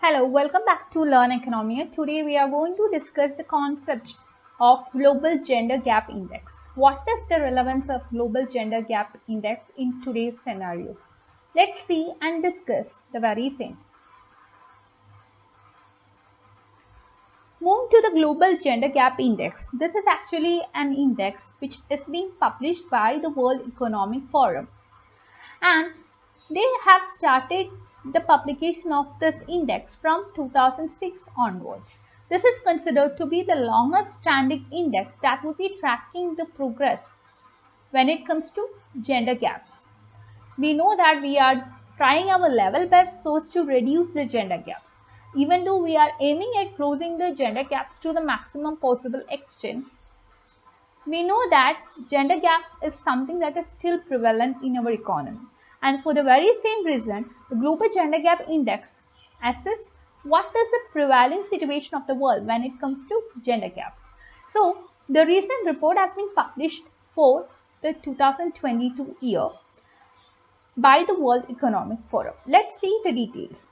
Hello, welcome back to Learn Oikonomia. Today we are going to discuss the concept of Global Gender Gap Index. What is the relevance of Global Gender Gap Index in today's scenario? Let's see and discuss the very same. Moving to the Global Gender Gap Index. This is actually an index which is being published by the World Economic Forum. And they have started the publication of this index from 2006 onwards. This is considered to be the longest standing index that would be tracking the progress when it comes to gender gaps. We know that we are trying our level best so as to reduce the gender gaps. Even though we are aiming at closing the gender gaps to the maximum possible extent, we know that gender gap is something that is still prevalent in our economy. And for the very same reason, the Global Gender Gap Index assesses what is the prevailing situation of the world when it comes to gender gaps. So, the recent report has been published for the 2022 year by the World Economic Forum. Let's see the details.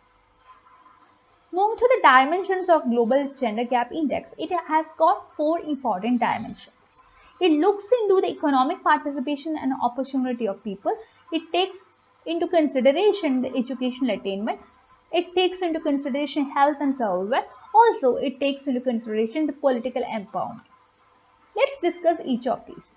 Moving to the dimensions of Global Gender Gap Index, it has got four important dimensions. It looks into the economic participation and opportunity of people. It takes into consideration the educational attainment. It takes into consideration health and survival. Also, it takes into consideration the political empowerment. Let's discuss each of these.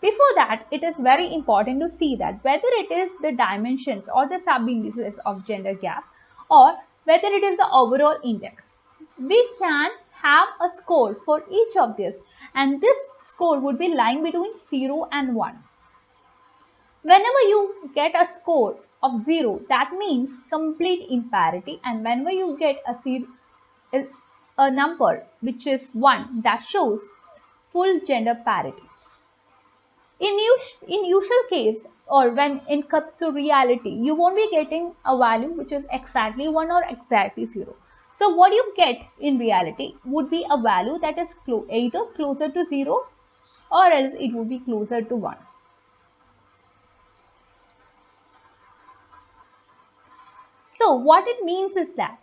Before that, it is very important to see that whether it is the dimensions or the sub-indices of gender gap or whether it is the overall index, we can have a score for each of this, and this score would be lying between 0 and 1. Whenever you get a score of 0, that means complete imparity, and whenever you get a number which is 1, that shows full gender parity. In usual case, or when it comes to reality, you won't be getting a value which is exactly 1 or exactly 0. So what you get in reality would be a value that is either closer to 0 or else it would be closer to 1. So what it means is that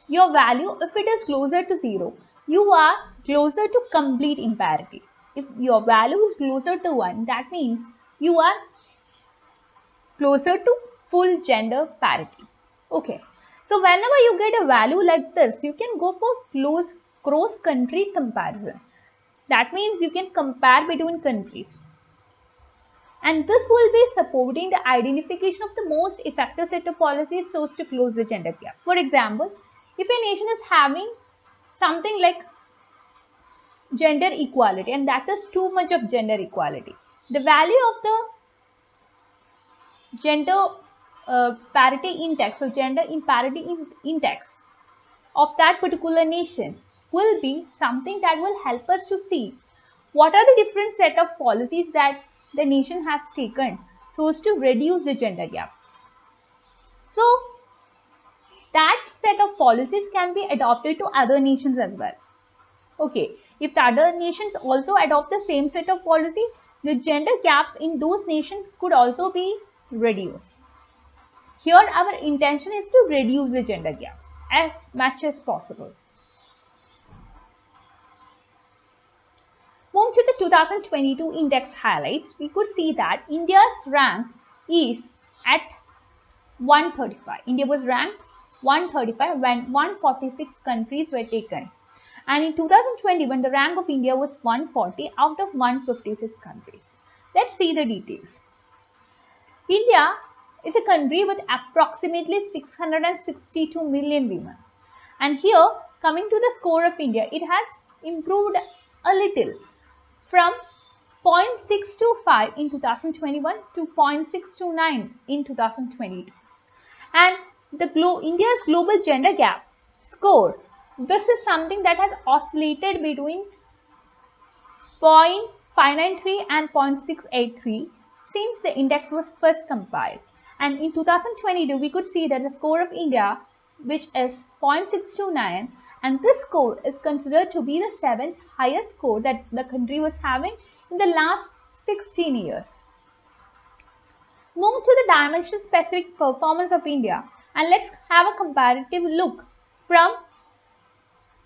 your value, if it is closer to 0, you are closer to complete imparity. If your value is closer to 1, that means you are closer to full gender parity. Okay. So whenever you get a value like this, you can go for cross-country comparison. That means you can compare between countries. And this will be supporting the identification of the most effective set of policies so as to close the gender gap. For example, if a nation is having something like gender equality and that is too much of gender equality, the value of the gender parity index or gender imparity index of that particular nation will be something that will help us to see what are the different set of policies that the nation has taken so as to reduce the gender gap. So that set of policies can be adopted to other nations as well. Okay, if the other nations also adopt the same set of policy, the gender gaps in those nations could also be reduced. Here our intention is to reduce the gender gaps as much as possible. Moving to the 2022 index highlights, we could see that India's rank is at 135. India was ranked 135 when 146 countries were taken. And in 2021, the rank of India was 140 out of 156 countries. Let's see the details. India is a country with approximately 662 million women. And here, coming to the score of India, it has improved a little from 0.625 in 2021 to 0.629 in 2022. And India's global gender gap score, this is something that has oscillated between 0.593 and 0.683 since the index was first compiled. And in 2022, we could see that the score of India, which is 0.629, and this score is considered to be the 7th highest score that the country was having in the last 16 years. Moving to the dimension-specific performance of India, And let's have a comparative look from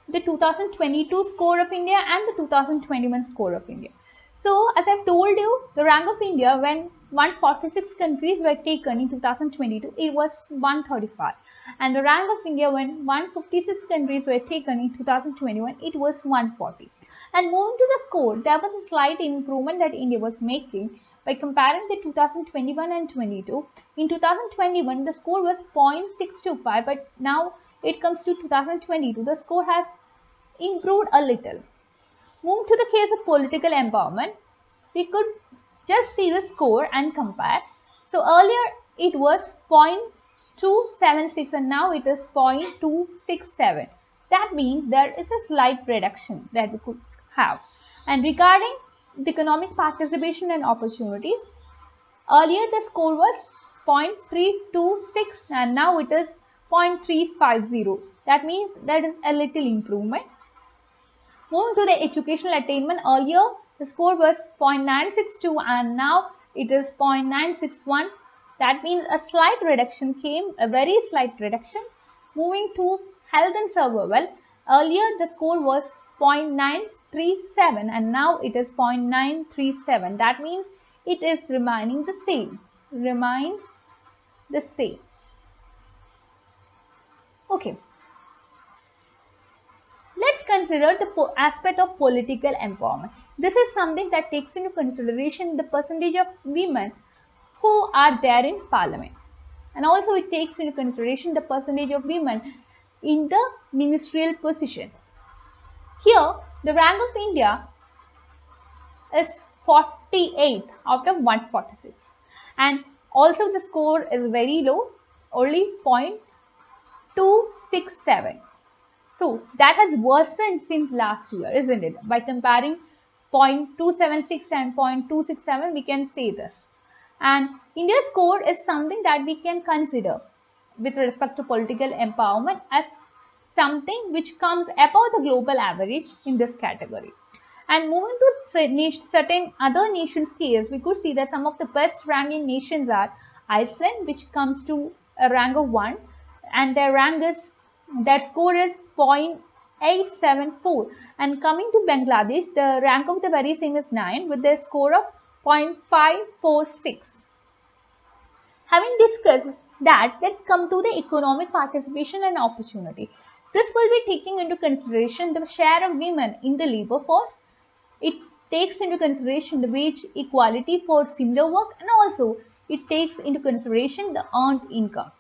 the 2022 score of India and the 2021 score of India. So, as I've told you, the rank of India when 146 countries were taken in 2022, it was 135. And the rank of India when 156 countries were taken in 2021, it was 140. And moving to the score, there was a slight improvement that India was making by comparing the 2021 and 22. In 2021, the score was 0.625, but now it comes to 2022, the score has improved a little. Move to the case of political empowerment, we could just see the score and compare. So earlier it was 0.276 and now it is 0.267. That means there is a slight reduction that we could have. And regarding the economic participation and opportunities, earlier the score was 0.326 and now it is 0.350. That means there is a little improvement. Moving to the educational attainment, earlier the score was 0.962 and now it is 0.961. That means a slight reduction came, a very slight reduction. Moving to health and survival, earlier the score was 0.937 and now it is 0.937. That means it is remaining the same. Remains the same. Okay. Let's consider the aspect of political empowerment. This is something that takes into consideration the percentage of women who are there in parliament. And also it takes into consideration the percentage of women in the ministerial positions. Here, the rank of India is 48 out of 146. And also the score is very low, only 0.267. So that has worsened since last year, isn't it? By comparing 0.276 and 0.267, we can say this. And India's score is something that we can consider with respect to political empowerment as something which comes above the global average in this category. And moving to certain other nations' case, we could see that some of the best ranking nations are Iceland, which comes to a rank of 1, and their score is 0.874. And coming to Bangladesh, the rank of the very same is 9 with their score of 0.546. Having discussed that, let's come to the economic participation and opportunity. This will be taking into consideration the share of women in the labor force. It takes into consideration the wage equality for similar work, and also it takes into consideration the earned income.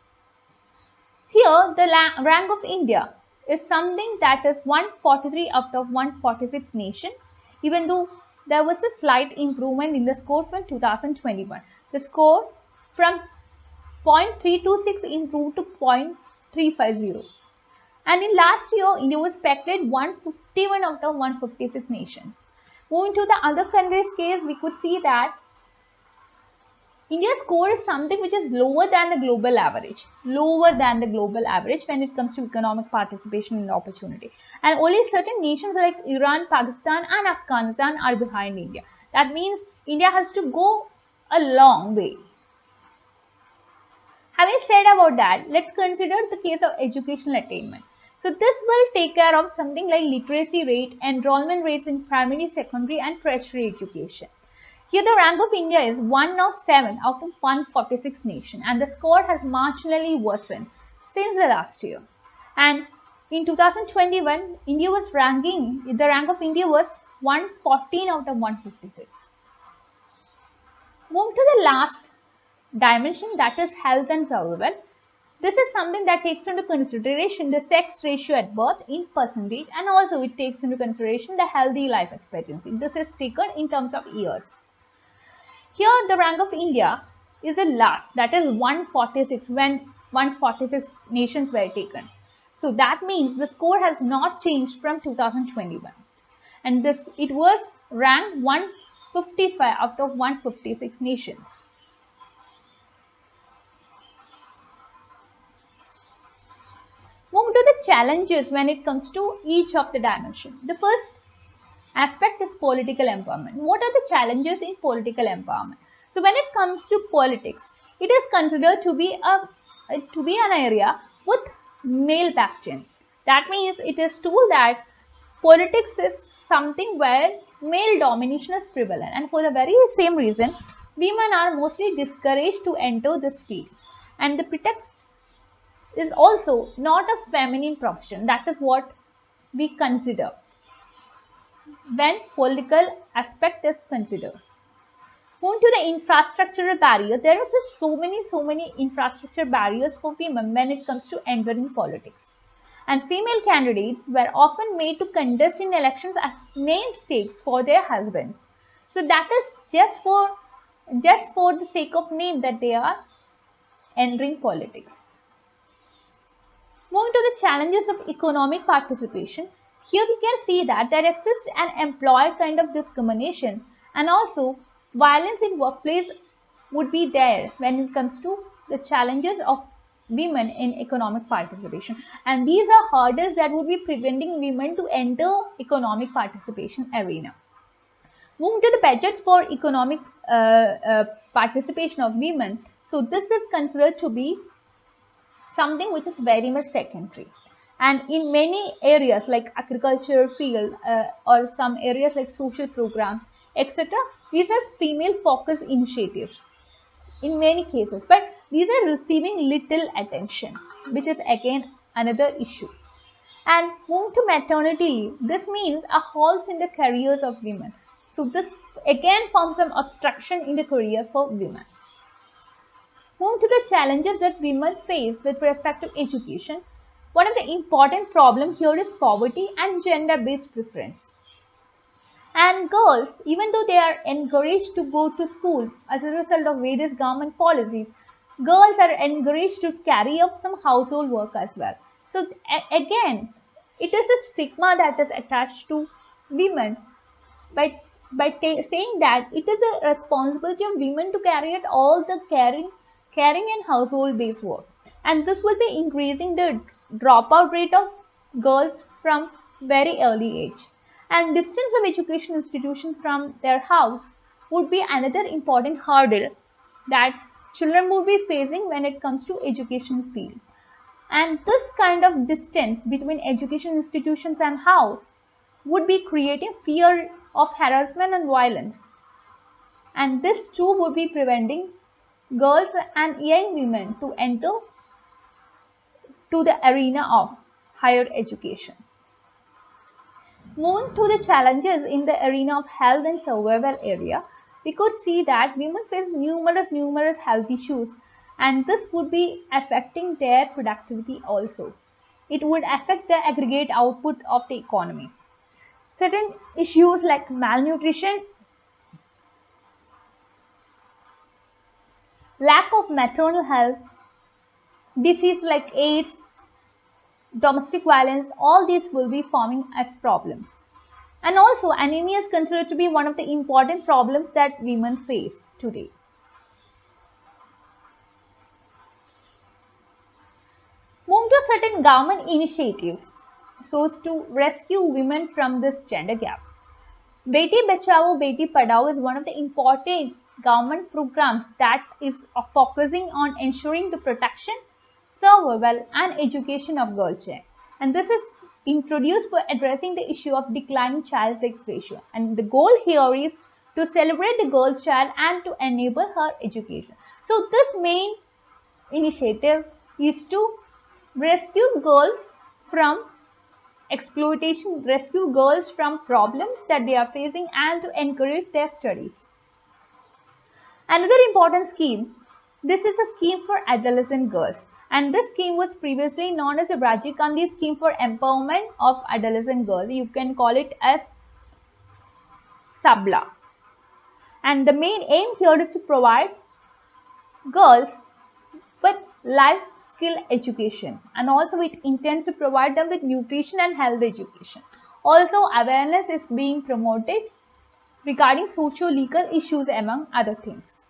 Here, the rank of India is something that is 143 out of 146 nations, even though there was a slight improvement in the score from 2021. The score from 0.326 improved to 0.350. And in last year, India was expected 151 out of 156 nations. Moving to the other countries' case, we could see that India's score is something which is lower than the global average. Lower than the global average when it comes to economic participation and opportunity. And only certain nations like Iran, Pakistan and Afghanistan are behind India. That means India has to go a long way. Having said about that, let's consider the case of educational attainment. So this will take care of something like literacy rate, enrollment rates in primary, secondary and tertiary education. Here the rank of India is 107 out of 146 nations and the score has marginally worsened since the last year. And in 2021, the rank of India was 114 out of 156. Move to the last dimension, that is health and survival. This is something that takes into consideration the sex ratio at birth in percentage, and also it takes into consideration the healthy life expectancy. This is taken in terms of years. Here the rank of India is the last, that is 146 when 146 nations were taken. So that means the score has not changed from 2021. And it was ranked 155 out of 156 nations. Move to the challenges when it comes to each of the dimensions. The first aspect is political empowerment. What are the challenges in political empowerment? So when it comes to politics, it is considered to be a to be an area with male bastion. That means it is told that politics is something where male domination is prevalent, and for the very same reason, women are mostly discouraged to enter this field. And the pretext is also not a feminine profession. That is what we consider when political aspect is considered. Moving to the infrastructural barrier, there are just so many infrastructure barriers for women when it comes to entering politics. And female candidates were often made to contest in elections as namesakes for their husbands. So that is just for the sake of name that they are entering politics. Moving to the challenges of economic participation, here we can see that there exists an employer kind of discrimination, and also violence in workplace would be there when it comes to the challenges of women in economic participation. And these are hurdles that would be preventing women to enter economic participation arena. Moving to the budgets for economic participation of women, so this is considered to be something which is very much secondary. And in many areas like agriculture field or some areas like social programs, etc., these are female focused initiatives in many cases, but these are receiving little attention, which is again another issue. And moving to maternity leave, this means a halt in the careers of women. So this again forms some obstruction in the career for women. Moving to the challenges that women face with respect to education, one of the important problems here is poverty and gender-based preference. And girls, even though they are encouraged to go to school as a result of various government policies, girls are encouraged to carry out some household work as well. So again, it is a stigma that is attached to women by saying that it is a responsibility of women to carry out all the caring and household based work, and this will be increasing the dropout rate of girls from very early age. And distance of education institution from their house would be another important hurdle that children would be facing when it comes to education field. And this kind of distance between education institutions and house would be creating fear of harassment and violence. And this too would be preventing girls and young women to enter to the arena of higher education. Moving to the challenges in the arena of health and survival area, we could see that women face numerous health issues, and this would be affecting their productivity also. It would affect the aggregate output of the economy. Certain issues like malnutrition, lack of maternal health, disease like AIDS, domestic violence, all these will be forming as problems. And also anemia is considered to be one of the important problems that women face today. Moving to certain government initiatives so as to rescue women from this gender gap. Beti Bachao, Beti Padhao is one of the important government programs that is focusing on ensuring the protection, survival and education of girl child. And this is introduced for addressing the issue of declining child sex ratio. And the goal here is to celebrate the girl child and to enable her education. So this main initiative is to rescue girls from exploitation, rescue girls from problems that they are facing and to encourage their studies. Another important scheme, this is a scheme for adolescent girls, and this scheme was previously known as the Rajiv Gandhi scheme for empowerment of adolescent girls. You can call it as SABLA. And the main aim here is to provide girls with life skill education, and also it intends to provide them with nutrition and health education. Also awareness is being promoted regarding socio-legal issues among other things.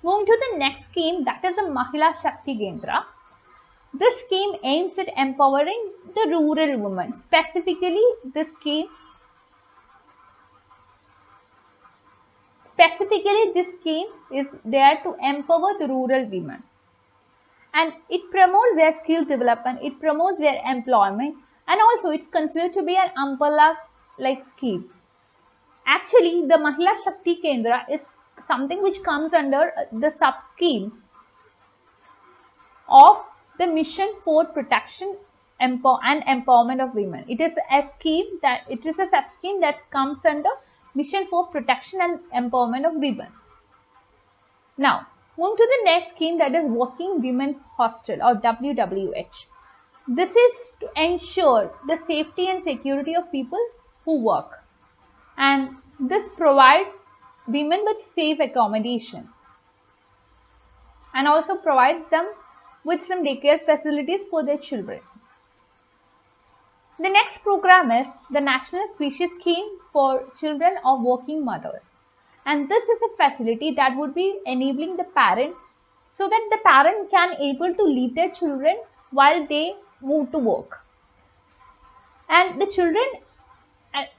Moving to the next scheme, that is a Mahila Shakti Kendra. This scheme aims at empowering the rural women. Specifically, this scheme Specifically, this scheme is there to empower the rural women, and it promotes their skill development, it promotes their employment, and also it's considered to be an umbrella like scheme. Actually, the Mahila Shakti Kendra is something which comes under the sub scheme of the Mission for Protection and Empowerment of Women. It is a scheme that it is a sub scheme that comes under Mission for Protection and Empowerment of Women. Now, moving to the next scheme, that is Working Women Hostel or WWH. This is to ensure the safety and security of people who work, and this provides women with safe accommodation and also provides them with some daycare facilities for their children. The next program is the National Krishi Scheme for Children of Working Mothers, and this is a facility that would be enabling the parent so that the parent can able to leave their children while they move to work, and the children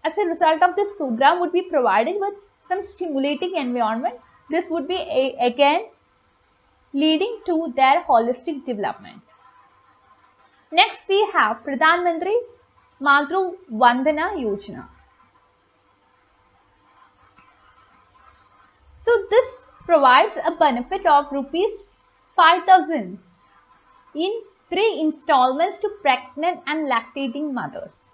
as a result of this program would be provided with some stimulating environment. This would be again leading to their holistic development. Next, we have Pradhan Mantri Matru Vandana Yojana. So this provides a benefit of rupees 5,000 in 3 installments to pregnant and lactating mothers.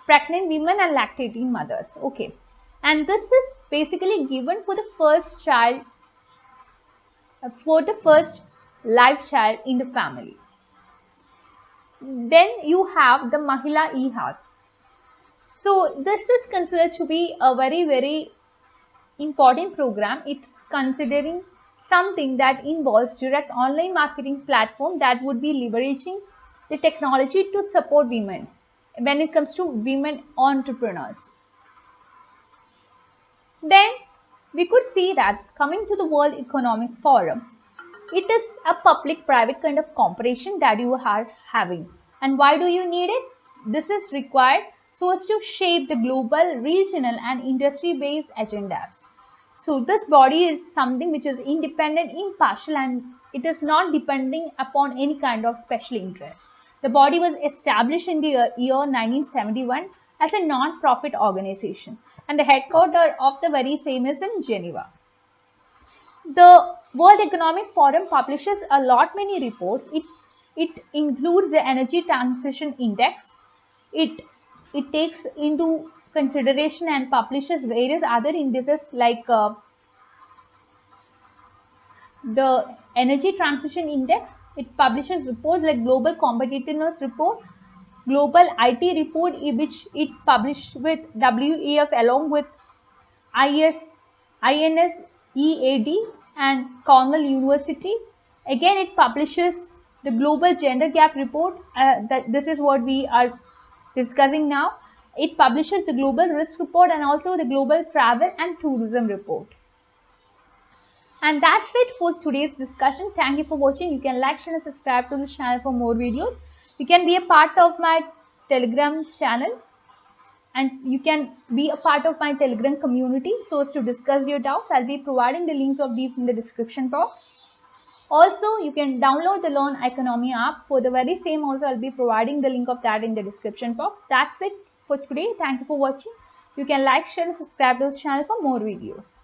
Pregnant women and lactating mothers. Okay. And this is basically given for the first child, for the first live child in the family. Then you have the Mahila E-Hath. So this is considered to be a very important program. It's considering something that involves direct online marketing platform that would be leveraging the technology to support women when it comes to women entrepreneurs. Then we could see that coming to the World Economic Forum, it is a public-private kind of cooperation that you are having. And why do you need it? This is required so as to shape the global, regional and industry-based agendas. So this body is something which is independent, impartial, and it is not depending upon any kind of special interest. The body was established in the year 1971 as a non-profit organization, and the headquarters of the very same is in Geneva. The World Economic Forum publishes a lot many reports. It includes the Energy Transition Index. It takes into consideration and publishes various other indices like the Energy Transition Index. It publishes reports like Global Competitiveness Report, Global IT Report, which it published with WEF along with INSEAD and Cornell University. Again, it publishes the Global Gender Gap Report. This is what we are discussing now. It publishes the Global Risk Report and also the Global Travel and Tourism Report. And that's it for today's discussion. Thank you for watching. You can like, share and subscribe to the channel for more videos. You can be a part of my Telegram channel and you can be a part of my Telegram community so as to discuss your doubts. I'll be providing the links of these in the description box. Also, you can download the Learn Oikonomia app. For the very same also, I'll be providing the link of that in the description box. That's it for today. Thank you for watching. You can like, share and subscribe to this channel for more videos.